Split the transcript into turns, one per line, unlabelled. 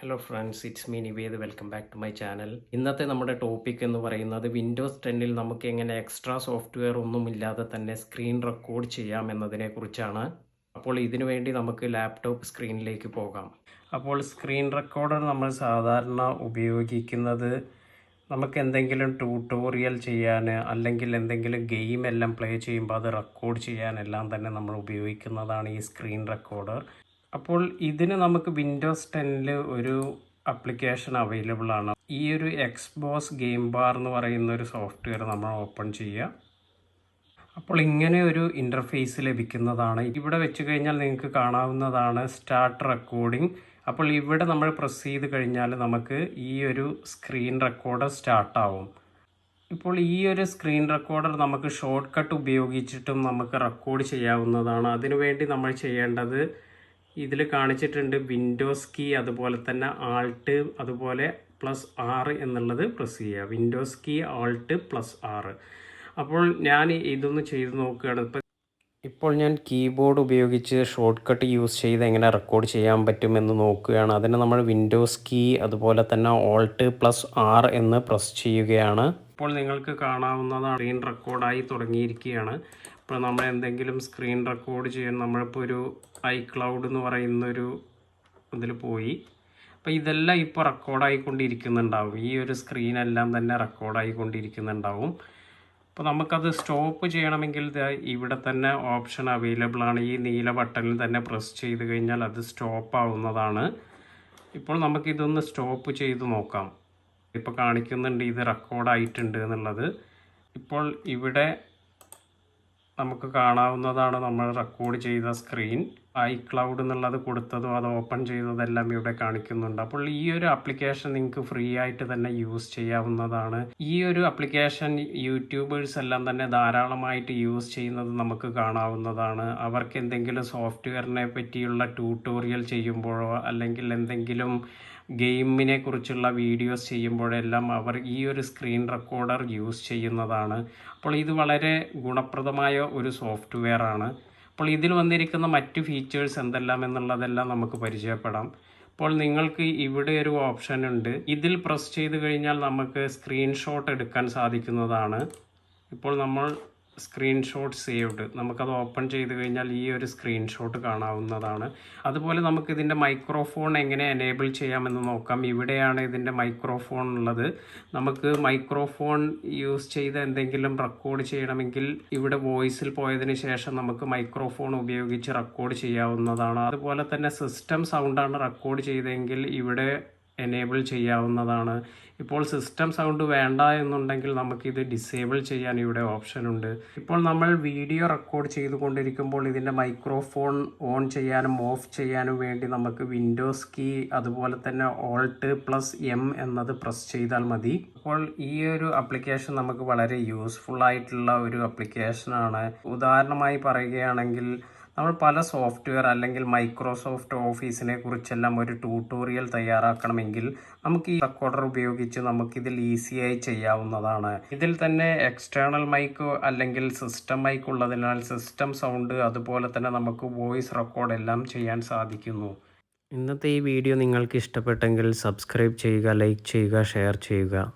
Hello friends, it's me Nived. Welcome back to my channel. ഇന്നത്തെ നമ്മുടെ topic എന്ന് പറയുന്നത് വിൻഡോസ് 10-ൽ നമുക്ക് എങ്ങനെ എക്സ്ട്രാ സോഫ്റ്റ്വെയർ ഒന്നുമില്ലാതെ തന്നെ സ്ക്രീൻ റെക്കോർഡ് ചെയ്യാം എന്നതിനെ കുറിച്ചാണ്. അപ്പോൾ ഇതിനു വേണ്ടി നമുക്ക് ലാപ്ടോപ്പ് സ്ക്രീനിലേക്ക് പോകാം. അപ്പോൾ സ്ക്രീൻ റെക്കോർഡർ നമ്മൾ സാധാരണ ഉപയോഗിക്കുന്നത് നമുക്ക് എന്തെങ്കിലും ട്യൂട്ടോറിയൽ ചെയ്യാൻ അല്ലെങ്കിൽ എന്തെങ്കിലും ഗെയിം എല്ലാം പ്ലേ ചെയ്യുമ്പോൾ അത് റെക്കോർഡ് ചെയ്യാനെല്ലാം തന്നെ നമ്മൾ ഉപയോഗിക്കുന്നതാണ് ഈ സ്ക്രീൻ റെക്കോർഡർ. അപ്പോൾ ഇതിന് നമുക്ക് വിൻഡോസ് 10-ൽ ഒരു ആപ്ലിക്കേഷൻ അവൈലബിൾ ആണ്. ഈ ഒരു എക്സ്ബോസ് ഗെയിം ബാർ എന്ന് പറയുന്ന ഒരു സോഫ്റ്റ്വെയർ നമ്മൾ ഓപ്പൺ ചെയ്യുക. അപ്പോൾ ഇങ്ങനെ ഒരു ഇൻ്റർഫേസ് ലഭിക്കുന്നതാണ്. ഇവിടെ വെച്ച് കഴിഞ്ഞാൽ നിങ്ങൾക്ക് കാണാവുന്നതാണ് സ്റ്റാർട്ട് റെക്കോർഡിംഗ്. അപ്പോൾ ഇവിടെ നമ്മൾ പ്രസ് ചെയ്ത് കഴിഞ്ഞാൽ നമുക്ക് ഈ ഒരു സ്ക്രീൻ റെക്കോർഡർ സ്റ്റാർട്ടാവും. ഇപ്പോൾ ഈ ഒരു സ്ക്രീൻ റെക്കോർഡർ നമുക്ക് ഷോർട്ട് കട്ട് ഉപയോഗിച്ചിട്ടും നമുക്ക് റെക്കോർഡ് ചെയ്യാവുന്നതാണ്. അതിനുവേണ്ടി നമ്മൾ ചെയ്യേണ്ടത് ഇതിൽ കാണിച്ചിട്ടുണ്ട് വിൻഡോസ് കീ, അതുപോലെ തന്നെ ആൾട്ട്, അതുപോലെ +R എന്നുള്ളത് പ്രസ് ചെയ്യുക. Windows key, alt, +R. അപ്പോൾ ഞാൻ ഇതൊന്ന് ചെയ്ത് നോക്കുകയാണ്. ഇപ്പോൾ ഞാൻ കീബോർഡ് ഉപയോഗിച്ച് ഷോർട്ട് കട്ട് യൂസ് ചെയ്ത് എങ്ങനെ റെക്കോർഡ് ചെയ്യാൻ പറ്റുമെന്ന് നോക്കുകയാണ്. അതിന് നമ്മൾ വിൻഡോസ് കീ അതുപോലെ തന്നെ ആൾട്ട് +R എന്ന് പ്രസ് ചെയ്യുകയാണ്. ഇപ്പോൾ നിങ്ങൾക്ക് കാണാവുന്നതാണ് സ്ക്രീൻ റെക്കോർഡായി തുടങ്ങിയിരിക്കുകയാണ്. ഇപ്പോൾ നമ്മൾ എന്തെങ്കിലും സ്ക്രീൻ റെക്കോർഡ് ചെയ്യാൻ നമ്മളിപ്പോൾ ഒരു iCloud എന്ന് പറയുന്നൊരു ഇതിൽ പോയി. അപ്പോൾ ഇതെല്ലാം ഇപ്പോൾ റെക്കോർഡായിക്കൊണ്ടിരിക്കുന്നുണ്ടാവും. ഈ ഒരു സ്ക്രീനെല്ലാം തന്നെ റെക്കോർഡായിക്കൊണ്ടിരിക്കുന്നുണ്ടാവും. അപ്പോൾ നമുക്കത് സ്റ്റോപ്പ് ചെയ്യണമെങ്കിൽ ഇവിടെ തന്നെ ഓപ്ഷൻ അവൈലബിൾ ആണ്. ഈ നീല ബട്ടണിൽ തന്നെ പ്രസ് ചെയ്ത് കഴിഞ്ഞാൽ അത് സ്റ്റോപ്പ് ആവുന്നതാണ്. ഇപ്പോൾ നമുക്കിതൊന്ന് സ്റ്റോപ്പ് ചെയ്ത് നോക്കാം. ഇപ്പോൾ കാണിക്കുന്നുണ്ട് ഇത് റെക്കോർഡായിട്ടുണ്ട് എന്നുള്ളത്. ഇപ്പോൾ ഇവിടെ നമുക്ക് കാണാവുന്നതാണ് നമ്മൾ റെക്കോർഡ് ചെയ്ത സ്ക്രീൻ. iCloud എന്നുള്ളത് കൊടുത്തതും അത് ഓപ്പൺ ചെയ്തതെല്ലാം ഇവിടെ കാണിക്കുന്നുണ്ട്. അപ്പോൾ ഈ ഒരു ആപ്ലിക്കേഷൻ നിങ്ങൾക്ക് ഫ്രീ ആയിട്ട് തന്നെ യൂസ് ചെയ്യാവുന്നതാണ്. ഈ ഒരു ആപ്ലിക്കേഷൻ യൂട്യൂബേഴ്സ് എല്ലാം തന്നെ ധാരാളമായിട്ട് യൂസ് ചെയ്യുന്നത് നമുക്ക് കാണാവുന്നതാണ്. അവർക്ക് എന്തെങ്കിലും സോഫ്റ്റ്വെയറിനെ പറ്റിയുള്ള ട്യൂട്ടോറിയൽ ചെയ്യുമ്പോഴോ അല്ലെങ്കിൽ എന്തെങ്കിലും ഗെയിമിനെ കുറിച്ചുള്ള വീഡിയോസ് ചെയ്യുമ്പോഴെല്ലാം അവർ ഈ ഒരു സ്ക്രീൻ റെക്കോർഡർ യൂസ് ചെയ്യുന്നതാണ്. അപ്പോൾ ഇത് വളരെ ഗുണപ്രദമായ ഒരു സോഫ്റ്റ്വെയർ ആണ്. അപ്പോൾ ഇതിൽ വന്നിരിക്കുന്ന മറ്റ് ഫീച്ചേഴ്സ് എന്തെല്ലാം എന്നുള്ളതെല്ലാം നമുക്ക് പരിചയപ്പെടാം. അപ്പോൾ നിങ്ങൾക്ക് ഇവിടെ ഒരു ഓപ്ഷൻ ഉണ്ട്. ഇതിൽ പ്രസ് ചെയ്ത് കഴിഞ്ഞാൽ നമുക്ക് സ്ക്രീൻഷോട്ട് എടുക്കാൻ സാധിക്കുന്നതാണ്. ഇപ്പോൾ നമ്മൾ സ്ക്രീൻഷോട്ട് സേവ്ഡ്, നമുക്കത് ഓപ്പൺ ചെയ്ത് കഴിഞ്ഞാൽ ഈ ഒരു സ്ക്രീൻഷോട്ട് കാണാവുന്നതാണ്. അതുപോലെ നമുക്ക് ഇതിൻ്റെ മൈക്രോഫോൺ എങ്ങനെ എനേബിൾ ചെയ്യാമെന്ന് നോക്കാം. ഇവിടെയാണ് ഇതിൻ്റെ മൈക്രോഫോൺ ഉള്ളത്. നമുക്ക് മൈക്രോഫോൺ യൂസ് ചെയ്ത് എന്തെങ്കിലും റെക്കോർഡ് ചെയ്യണമെങ്കിൽ ഇവിടെ വോയിസിൽ പോയതിന് ശേഷം നമുക്ക് മൈക്രോഫോൺ ഉപയോഗിച്ച് റെക്കോർഡ് ചെയ്യാവുന്നതാണ്. അതുപോലെ തന്നെ സിസ്റ്റം സൗണ്ടാണ് റെക്കോർഡ് ചെയ്തതെങ്കിൽ ഇവിടെ എനേബിൾ ചെയ്യാവുന്നതാണ്. ഇപ്പോൾ സിസ്റ്റം സൗണ്ട് വേണ്ട എന്നുണ്ടെങ്കിൽ നമുക്കിത് ഡിസേബിൾ ചെയ്യാൻ ഇവിടെ ഓപ്ഷൻ ഉണ്ട്. ഇപ്പോൾ നമ്മൾ വീഡിയോ റെക്കോർഡ് ചെയ്തുകൊണ്ടിരിക്കുമ്പോൾ ഇതിൻ്റെ മൈക്രോഫോൺ ഓൺ ചെയ്യാനും ഓഫ് ചെയ്യാനും വേണ്ടി നമുക്ക് വിൻഡോസ് കീ അതുപോലെ തന്നെ ആൾട്ട് +M എന്നത് പ്രസ് ചെയ്താൽ മതി. അപ്പോൾ ഈ ഒരു ആപ്ലിക്കേഷൻ നമുക്ക് വളരെ യൂസ്ഫുൾ ആയിട്ടുള്ള ഒരു ആപ്ലിക്കേഷനാണ്. ഉദാഹരണമായി പറയുകയാണെങ്കിൽ നമ്മൾ പല സോഫ്റ്റ്വെയർ അല്ലെങ്കിൽ മൈക്രോസോഫ്റ്റ് ഓഫീസിനെ കുറിച്ചെല്ലാം ഒരു ട്യൂട്ടോറിയൽ തയ്യാറാക്കണമെങ്കിൽ നമുക്ക് ഈ റെക്കോർഡർ ഉപയോഗിച്ച് നമുക്കിതിൽ ഈസിയായി ചെയ്യാവുന്നതാണ്. ഇതിൽ തന്നെ എക്സ്റ്റേണൽ മൈക്ക് അല്ലെങ്കിൽ സിസ്റ്റം മൈക്ക് ഉള്ളതിനാൽ സിസ്റ്റം സൗണ്ട് അതുപോലെ തന്നെ നമുക്ക് വോയിസ് റെക്കോർഡ് എല്ലാം ചെയ്യാൻ സാധിക്കുന്നു. ഇന്നത്തെ ഈ വീഡിയോ നിങ്ങൾക്ക് ഇഷ്ടപ്പെട്ടെങ്കിൽ സബ്സ്ക്രൈബ് ചെയ്യുക, ലൈക്ക് ചെയ്യുക, ഷെയർ ചെയ്യുക.